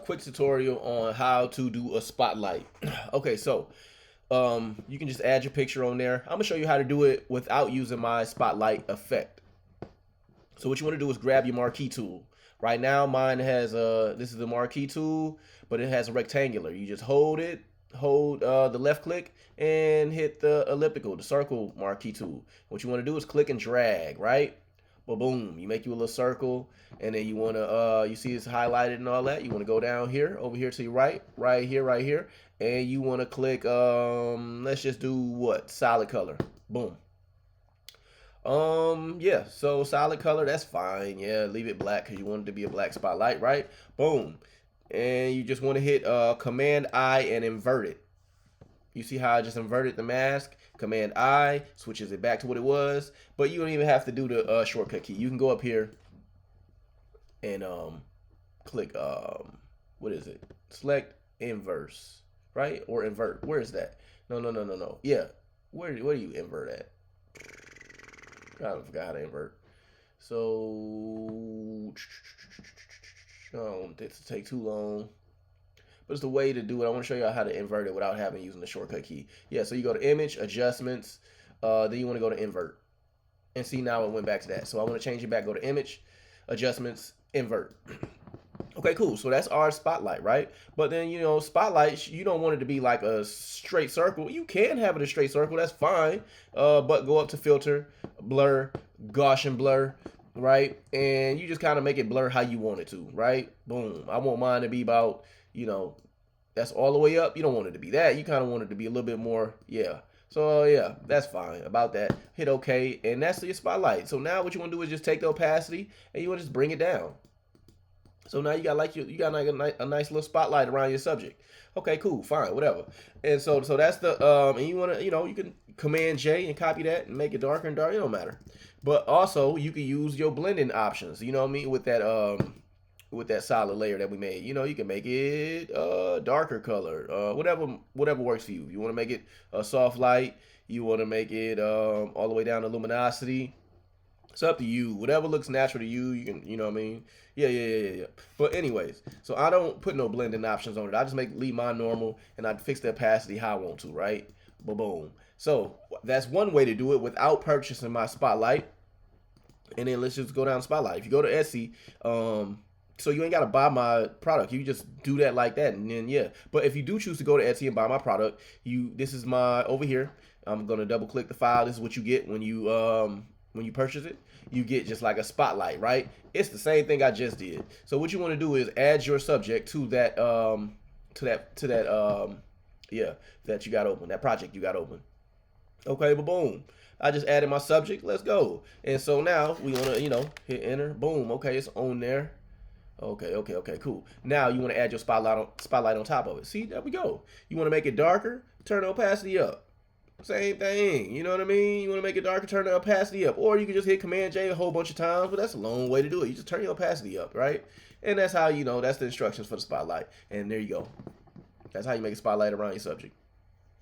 Quick tutorial on how to do a spotlight. Okay, so you can just add your picture on there. I'm gonna show you how to do it without using my spotlight effect. So what you want to do is grab your marquee tool. Right now mine has this is the marquee tool, but it has a rectangular. You just hold it, hold the left click and hit the elliptical, the circle marquee tool. What you want to do is click and drag, right? Well, boom, you make you a little circle, and then you want to you see it's highlighted and all that. You want to go down here, over here to your right, right here, and you want to click let's just do what, solid color. Boom. Yeah, so solid color, that's fine. Yeah, leave it black because you want it to be a black spotlight, right? Boom. And you just want to hit Command I and invert it. You see how I just inverted the mask? Command I switches it back to what it was, but you don't even have to do the shortcut key. You can go up here and click what is it? Select inverse, right? Or invert. Where is that? No. Yeah. Where do you invert at? I forgot how to invert. So I don't want this to take too long. But it's the way to do it. I want to show you how to invert it without having using the shortcut key. Yeah, so you go to image, adjustments, then you want to go to invert. And see, now it went back to that. So I want to change it back, go to image, adjustments, invert. Okay, cool. So that's our spotlight, right? But then, you know, spotlights, you don't want it to be like a straight circle. You can have it a straight circle, that's fine. But go up to filter, blur, Gaussian blur, right? And you just kind of make it blur how you want it to, right? Boom. I want mine to be about, you know, that's all the way up. You don't want it to be that. You kind of want it to be a little bit more, yeah. So yeah, that's fine about that. Hit OK, and that's your spotlight. So now what you want to do is just take the opacity and you want to just bring it down. So now you got like a nice little spotlight around your subject. Okay, cool, fine, whatever. And so that's the and you want to, you know, you can Command J and copy that and make it darker and darker. It don't matter. But also you can use your blending options. You know what I mean, with that solid layer that we made. You know, you can make it darker color, whatever works for you. You want to make it a soft light. You want to make it all the way down to luminosity. It's up to you. Whatever looks natural to you, you can, you know what I mean? Yeah. But anyways, so I don't put no blending options on it. I just leave mine normal, and I fix the opacity how I want to, right? Boom. So that's one way to do it without purchasing my spotlight. And then let's just go down to spotlight. If you go to Etsy, so you ain't got to buy my product. You just do that like that, and then yeah. But if you do choose to go to Etsy and buy my product, this is my over here. I'm gonna double click the file. This is what you get when you purchase it. You get just like a spotlight, right? It's the same thing I just did. So what you want to do is add your subject to that that you got open, that project you got open. Okay, but boom. I just added my subject. Let's go. And so now we want to, you know, hit enter. Boom. Okay, it's on there. Okay, cool. Now you want to add your spotlight on top of it. See, there we go. You want to make it darker, turn the opacity up. Same thing, you know what I mean? You want to make it darker, turn the opacity up. Or you can just hit Command J a whole bunch of times, but that's a long way to do it. You just turn your opacity up, right? And that's how, you know, that's the instructions for the spotlight. And there you go. That's how you make a spotlight around your subject.